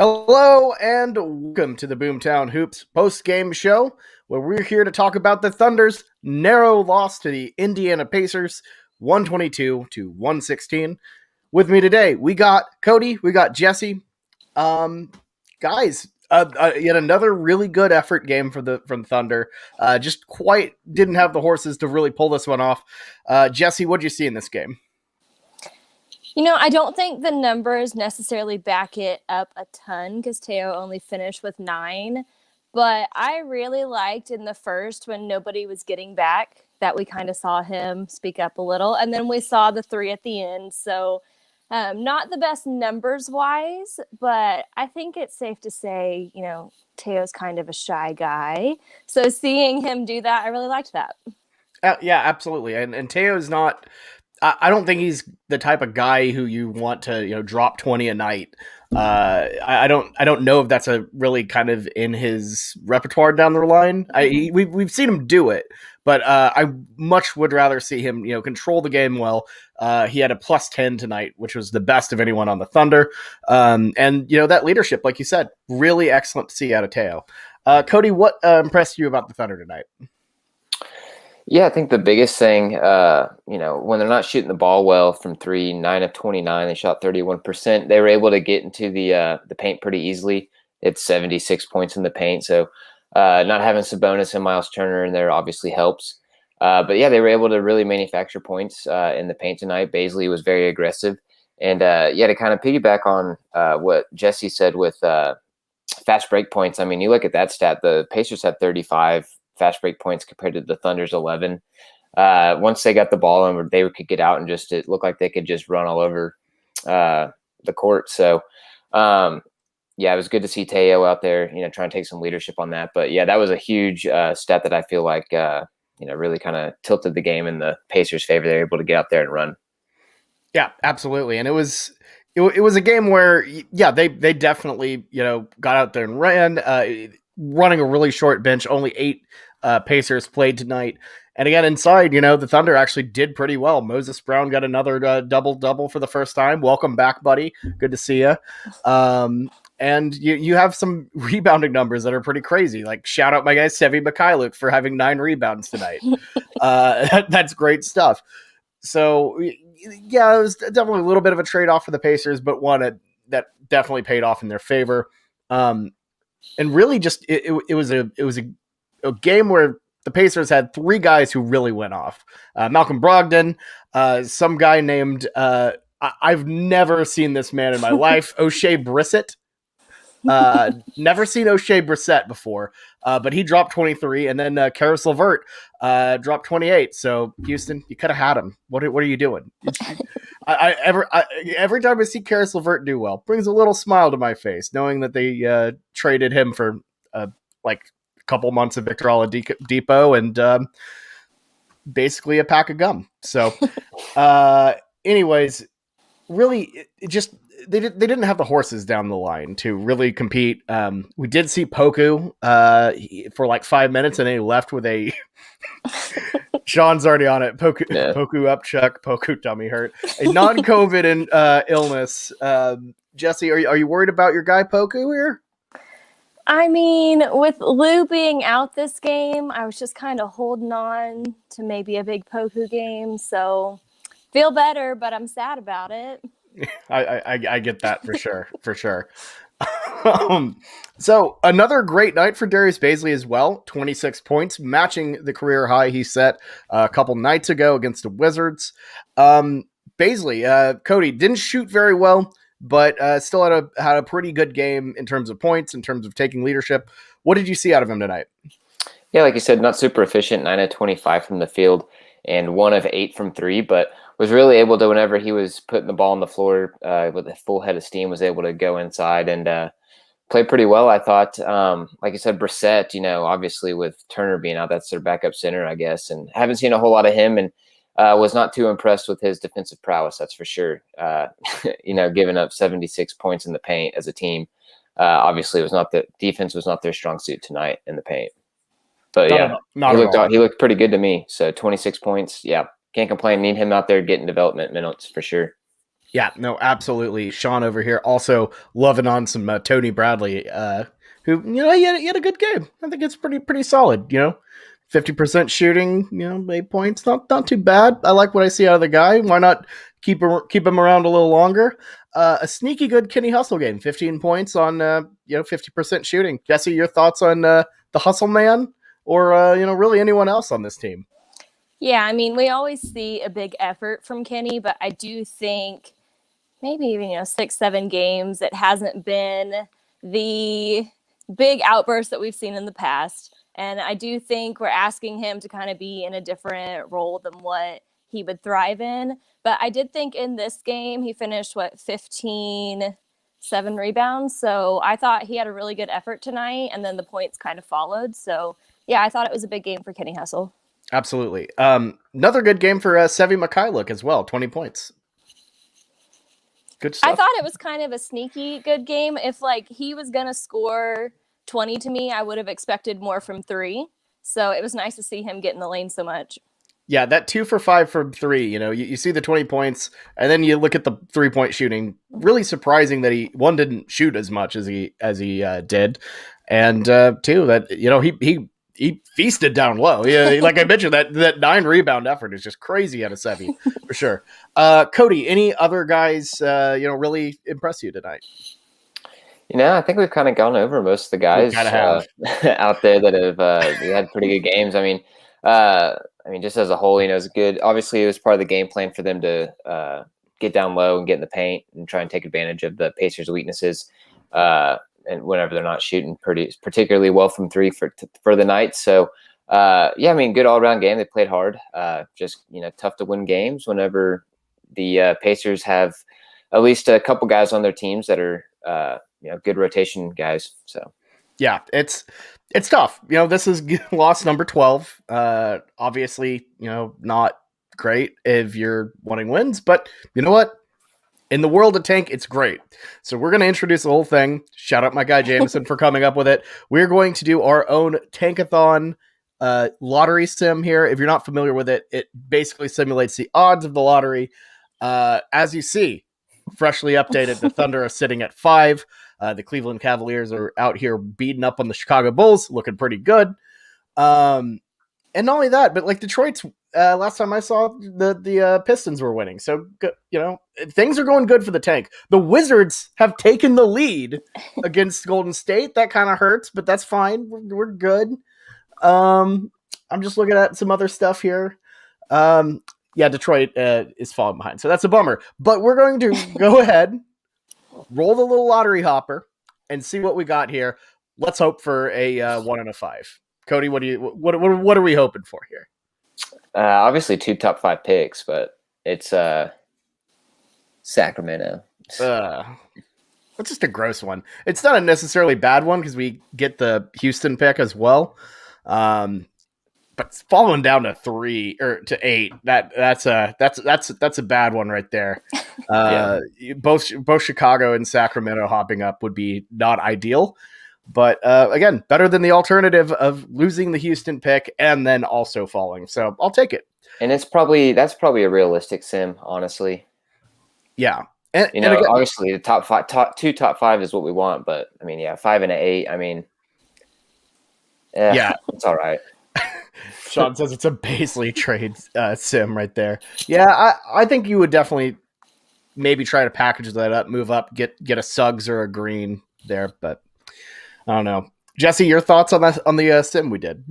Hello and welcome to the Boomtown Hoops post-game show, where we're here to talk about the Thunder's narrow loss to the Indiana Pacers, 122 to 116. With me today, we got Cody, we got Jesse. Guys, yet another really good effort game from Thunder. Just quite didn't have the horses to really pull this one off. Jesse, what'd you see in this game? I don't think the numbers necessarily back it up a ton because Teo only finished with 9. But I really liked in the first when nobody was getting back that we kind of saw him speak up a little. And then we saw the 3 at the end. So not the best numbers-wise, but I think it's safe to say, Teo's kind of a shy guy. So seeing him do that, I really liked that. Yeah, absolutely. And Teo's not... I don't think he's the type of guy who you want to, drop 20 a night. I don't know if that's a really kind of in his repertoire down the line. We've seen him do it, but I much would rather see him, control the game well. He had a +10 tonight, which was the best of anyone on the Thunder. And that leadership, like you said, really excellent to see out of Teo. Cody, what impressed you about the Thunder tonight? Yeah, I think the biggest thing, when they're not shooting the ball well from 3, 9 of 29, they shot 31%. They were able to get into the paint pretty easily. It's 76 points in the paint. So not having Sabonis and Miles Turner in there obviously helps. But yeah, they were able to really manufacture points in the paint tonight. Baisley was very aggressive. And to kind of piggyback on what Jesse said with fast break points, I mean, you look at that stat, the Pacers had 35 fast break points compared to the Thunder's 11. Once they got the ball and they could get out and it looked like they could just run all over the court. So, it was good to see Teo out there, trying to take some leadership on that. But yeah, that was a huge stat that I feel like, really kind of tilted the game in the Pacers' favor. They were able to get out there and run. Yeah, absolutely. And it was a game where, they definitely, got out there and ran, running a really short bench, only 8 Pacers played tonight. And again, inside, the Thunder actually did pretty well. Moses Brown got another double-double for the first time. Welcome back, buddy. Good to see you. And you have some rebounding numbers that are pretty crazy. Like, shout out my guy, Sevi Mikhailuk, for having 9 rebounds tonight. That's great stuff. So, yeah, it was definitely a little bit of a trade-off for the Pacers, but one that definitely paid off in their favor. And really just it was a game where the Pacers had 3 guys who really went off. Malcolm Brogdon, some guy named I've never seen this man in my life, O'Shea Brissett. Never seen O'Shea Brissett before, but he dropped 23, and then Karis LeVert dropped 28. So Houston, you could have had him. What are you doing? Every time I see Karis LeVert do well, brings a little smile to my face, knowing that they traded him for like a couple months of Victor Oladipo and basically a pack of gum. So, anyways, really, it just they didn't have the horses down the line to really compete. We did see Poku for like 5 minutes, and then he left with a. Sean's already on it. Poku up chuck, Poku tummy hurt. A non-COVID illness. Jesse, are you worried about your guy Poku here? I mean, with Lou being out this game, I was just kind of holding on to maybe a big Poku game. So feel better, but I'm sad about it. I get that for sure. So another great night for Darius Baisley as well. 26 points, matching the career high he set a couple nights ago against the Wizards. Baisley, Cody, didn't shoot very well, but still had a pretty good game in terms of points, in terms of taking leadership. What did you see out of him tonight? Yeah, like you said, not super efficient, 9 of 25 from the field and 1 of 8 from 3, but was really able to, whenever he was putting the ball on the floor with a full head of steam, was able to go inside and play pretty well, I thought. Like I said, Brissett, obviously with Turner being out, that's their backup center, I guess, and haven't seen a whole lot of him, and was not too impressed with his defensive prowess, that's for sure. Giving up 76 points in the paint as a team. Obviously, defense was not their strong suit tonight in the paint. But he looked pretty good to me. So 26 points, yeah. Can't complain. Need him out there getting development minutes for sure. Yeah, no, absolutely. Sean over here also loving on some Tony Bradley, who he had a good game. I think it's pretty solid. 50% shooting, 8 points, not too bad. I like what I see out of the guy. Why not keep him around a little longer? A sneaky good Kenny Hustle game, 15 points on 50% shooting. Jesse, your thoughts on the Hustle man, or really anyone else on this team? Yeah, I mean, we always see a big effort from Kenny, but I do think maybe 6-7 games, it hasn't been the big outburst that we've seen in the past. And I do think we're asking him to kind of be in a different role than what he would thrive in. But I did think in this game he finished 15, 7 rebounds. So I thought he had a really good effort tonight, and then the points kind of followed. So yeah, I thought it was a big game for Kenny Hustle. Absolutely. Another good game for Sevi Mikhailuk as well, 20 points. Good stuff. I thought it was kind of a sneaky good game. If he was going to score 20 to me, I would have expected more from 3. So it was nice to see him get in the lane so much. Yeah, that 2 for 5 from 3, you see the 20 points, and then you look at the 3-point shooting. Really surprising that he didn't shoot as much as he did, and 2 that he feasted down low. Yeah, like I mentioned, that 9 rebound effort is just crazy out of Sevi for sure. Cody, any other guys really impress you tonight? I think we've kind of gone over most of the guys out there that have had pretty good games. I mean, just as a whole, it's good. Obviously, it was part of the game plan for them to get down low and get in the paint and try and take advantage of the Pacers' weaknesses. And whenever they're not shooting particularly well from 3 for the night. So, I mean, good all-around game. They played hard. Just, tough to win games whenever the Pacers have at least a couple guys on their teams that are, good rotation guys. So, yeah, it's tough. This is loss number 12. Obviously, not great if you're wanting wins, but you know what? In the world of Tank, it's great. So we're going to introduce the whole thing. Shout out my guy Jameson for coming up with it. We're going to do our own Tankathon lottery sim here. If you're not familiar with it, it basically simulates the odds of the lottery. As you see, freshly updated, the Thunder are sitting at 5. The Cleveland Cavaliers are out here beating up on the Chicago Bulls, looking pretty good. And not only that, but Detroit's last time I saw the Pistons were winning. So, things are going good for the Tank. The Wizards have taken the lead against Golden State. That kind of hurts, but that's fine. We're good. I'm just looking at some other stuff here. Detroit is falling behind. So that's a bummer. But we're going to go ahead, roll the little lottery hopper, and see what we got here. Let's hope for a 1 and a 5. Cody, what are we hoping for here? Obviously 2 top 5 picks, but it's Sacramento. That's just a gross one. It's not a necessarily bad one because we get the Houston pick as well. But falling down to 3 or to 8, that's a bad one right there. Both Chicago and Sacramento hopping up would be not ideal. But again, better than the alternative of losing the Houston pick and then also falling. So I'll take it. And that's probably a realistic sim, honestly. Yeah, and again, obviously the 2 top 5 is what we want. But I mean, 5 and 8. I mean, it's all right. Sean says it's a basely trade sim right there. Yeah, I think you would definitely maybe try to package that up, move up, get a Suggs or a Green there, but. I don't know. Jesse, your thoughts on the sim we did?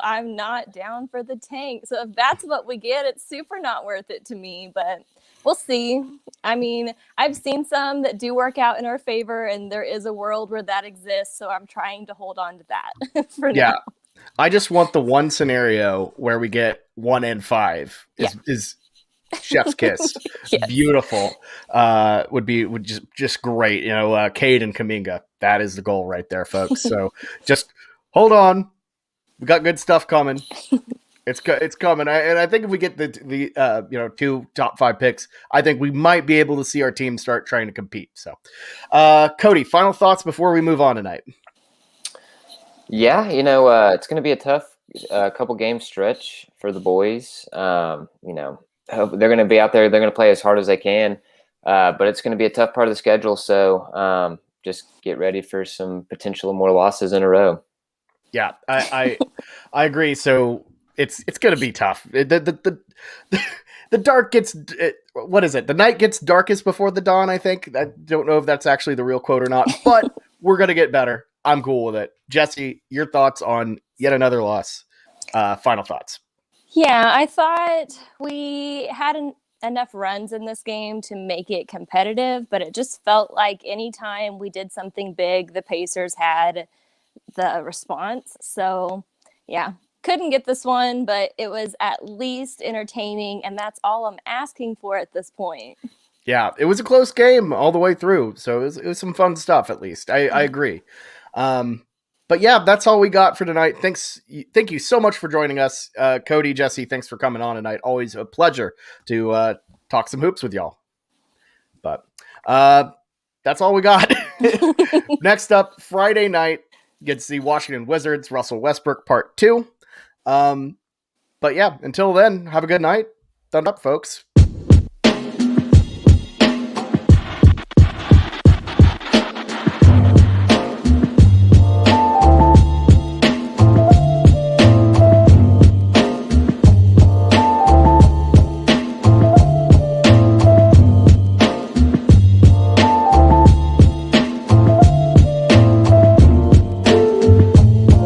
I'm not down for the Tank. So if that's what we get, it's super not worth it to me. But we'll see. I mean, I've seen some that do work out in our favor, and there is a world where that exists. So I'm trying to hold on to that for now. I just want the one scenario where we get 1 and 5 is chef's kiss. Yes. Beautiful. Would just great. Cade and Kuminga. That is the goal right there, folks. So just hold on. We got good stuff coming. It's coming. I think if we get the 2 top 5 picks, I think we might be able to see our team start trying to compete. So, Cody, final thoughts before we move on tonight. Yeah, it's going to be a tough a couple game stretch for the boys. They're going to be out there. They're going to play as hard as they can, but it's going to be a tough part of the schedule. So just get ready for some potential more losses in a row. Yeah, I agree. So it's going to be tough. The dark gets, what is it? The night gets darkest before the dawn, I think. I don't know if that's actually the real quote or not, but we're going to get better. I'm cool with it. Jesse, your thoughts on yet another loss? Final thoughts. Yeah, I thought we had enough runs in this game to make it competitive, but it just felt like anytime we did something big, the Pacers had the response. So, yeah, couldn't get this one, but it was at least entertaining, and that's all I'm asking for at this point. Yeah, it was a close game all the way through, so it was some fun stuff. At least I agree. But yeah, that's all we got for tonight. Thank you so much for joining us, Cody, Jesse. Thanks for coming on tonight. Always a pleasure to talk some hoops with y'all. But that's all we got. Next up, Friday night, get to see Washington Wizards, Russell Westbrook Part 2. But yeah, until then, have a good night. Thumbs up, folks.